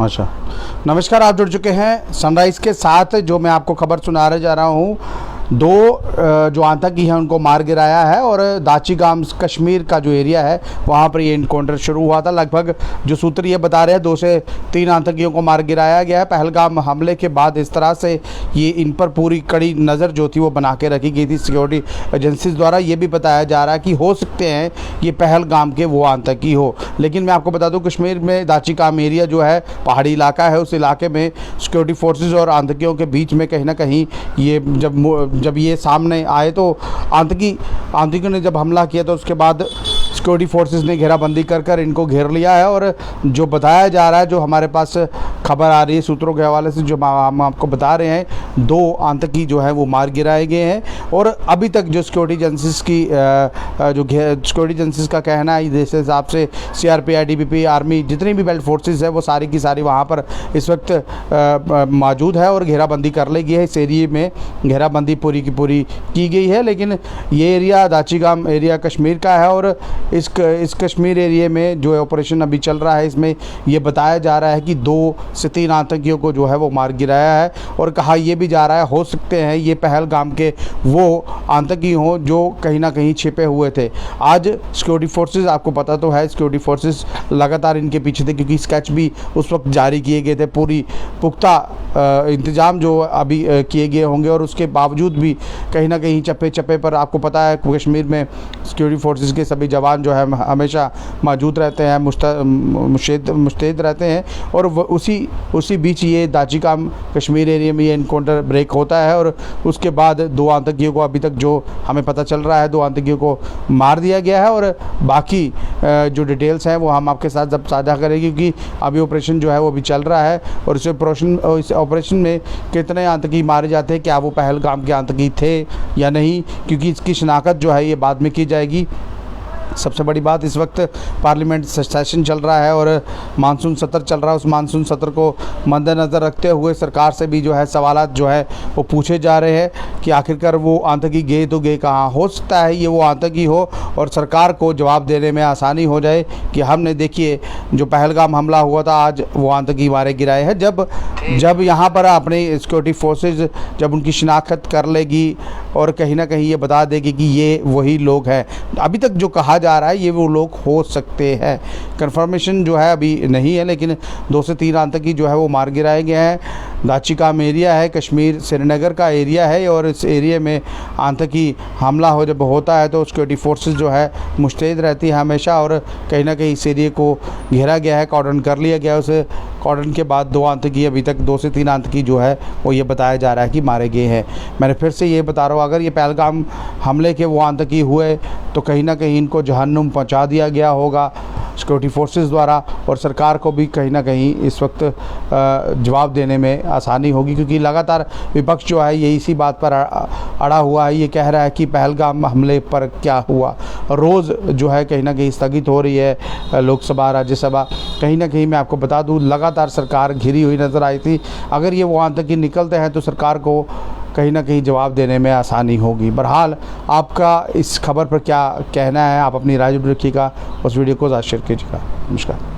अच्छा, नमस्कार। आप जुड़ चुके हैं सनराइज़ के साथ। जो मैं आपको खबर सुनाने जा रहा हूँ, दो जो आतंकी हैं उनको मार गिराया है और दाचिगाम कश्मीर का जो एरिया है वहाँ पर ये इनकाउंटर शुरू हुआ था। लगभग जो सूत्र ये बता रहे हैं 2 से 3 आतंकियों को मार गिराया गया है। पहलगाम हमले के बाद इस तरह से ये इन पर पूरी कड़ी नज़र जो थी वो बना के रखी गई थी सिक्योरिटी एजेंसीज द्वारा। ये भी बताया जा रहा है कि हो सकते हैं ये पहलगाम के वो आतंकी हो। लेकिन मैं आपको बता दूँ, कश्मीर में दाचिगाम एरिया जो है पहाड़ी इलाका है, उस इलाके में सिक्योरिटी फोर्सेज और आतंकियों के बीच में कहीं ना कहीं ये जब ये सामने आए तो आतंकियों ने जब हमला किया तो उसके बाद सिक्योरिटी फोर्सेस ने घेराबंदी कर इनको घेर लिया है। और जो बताया जा रहा है, जो हमारे पास खबर आ रही है सूत्रों के हवाले से, जो हम आपको बता रहे हैं, 2 आतंकी जो है वो मार गिराए गए हैं। और अभी तक जो सिक्योरिटी एजेंसीज की सिक्योरिटी एजेंसीज का कहना है, जिस हिसाब से सीआरपी, आईटीबीपी, आर्मी, जितनी भी बेल्ट फोर्सेज है वो सारी की सारी वहाँ पर इस वक्त मौजूद है और घेराबंदी कर ली गई है। इस एरिए में घेराबंदी पूरी की पूरी की गई है। लेकिन ये एरिया दाचिगाम एरिया कश्मीर का है और इस कश्मीर एरिया में जो ऑपरेशन अभी चल रहा है, इसमें ये बताया जा रहा है कि 2 से 3 आतंकियों को जो है वो मार गिराया है। और कहा यह भी जा रहा है हो सकते हैं ये पहलगाम के वो आतंकी हों जो कहीं ना कहीं छिपे हुए थे। आज सिक्योरिटी फोर्सेस, आपको पता तो है, सिक्योरिटी फोर्सेस लगातार इनके पीछे थे क्योंकि स्केच भी उस वक्त जारी किए गए थे। पूरी पुख्ता इंतज़ाम जो अभी किए गए होंगे और उसके बावजूद भी कहीं ना कहीं चप्पे चप्पे पर, आपको पता है कश्मीर में सिक्योरिटी फोर्सेस के सभी जवान जो है हमेशा मौजूद रहते हैं, मुस्तैद रहते हैं। और उसी बीच ये दाचिगाम कश्मीर एरिया में ये इनकाउंटर ब्रेक होता है और उसके बाद 2 आतंकियों को, अभी तक जो हमें पता चल रहा है, 2 आतंकियों को मार दिया गया है। और बाकी जो डिटेल्स हैं वो हम आपके साथ जब साझा करेंगे क्योंकि अभी ऑपरेशन जो है वो भी चल रहा है। और इस ऑपरेशन में कितने आतंकी मारे जाते हैं, क्या वो पहलगाम के आतंकी थे या नहीं, क्योंकि इसकी शिनाख्त जो है ये बाद में की जाएगी। सबसे बड़ी बात, इस वक्त पार्लियामेंट सेशन चल रहा है और मानसून सत्र चल रहा है। उस मानसून सत्र को मद्देनज़र रखते हुए सरकार से भी जो है सवालात जो है वो पूछे जा रहे हैं कि आखिरकार वो आतंकी गए तो गए कहाँ। हो सकता है ये वो आतंकी हो और सरकार को जवाब देने में आसानी हो जाए कि हमने, देखिए, जो पहलगाम हमला हुआ था, आज वो आतंकी मारे गिराए हैं। जब यहाँ पर अपनी सिक्योरिटी फोर्सेज जब उनकी शिनाख्त कर लेगी और कहीं ना कहीं ये बता देगी कि ये वही लोग हैं। अभी तक जो कहा जा रहा है ये वो लोग हो सकते हैं, कंफर्मेशन जो है अभी नहीं है, लेकिन 2 से 3 आतंकी जो है वो मार गिराए गए हैं। दाचिगाम एरिया है, कश्मीर श्रीनगर का एरिया है और इस एरिया में आतंकी हमला जब होता है तो सिक्योरिटी फोर्सेस जो है मुस्तैद रहती है हमेशा। और कहीं ना कहीं इस एरिया को घेरा गया है, कॉर्डन कर लिया गया है। उस कॉर्डन के बाद 2 आतंकी, अभी तक 2 से 3 आतंकी जो है वो ये बताया जा रहा है कि मारे गए हैं। मैंने फिर से ये बता रहा हूँ, अगर ये पहलगाम हमले के वो आतंकी हुए तो कहीं ना कहीं इनको जहन्नुम पहुँचा दिया गया होगा सिक्योरिटी फोर्सेस द्वारा। और सरकार को भी कहीं ना कहीं इस वक्त जवाब देने में आसानी होगी क्योंकि लगातार विपक्ष जो है ये इसी बात पर अड़ा हुआ है। ये कह रहा है कि पहलगाम हमले पर क्या हुआ। रोज़ जो है कहीं ना कहीं स्थगित हो रही है लोकसभा, राज्यसभा। कहीं ना कहीं मैं आपको बता दूँ, लगातार सरकार घिरी हुई नज़र आई थी। अगर ये वो आतंकी निकलते हैं तो सरकार को कहीं ना कहीं जवाब देने में आसानी होगी। बहरहाल, आपका इस खबर पर क्या कहना है, आप अपनी राय रखिएगा, उस वीडियो को ज़्यादा शेयर कीजिएगा। नमस्कार।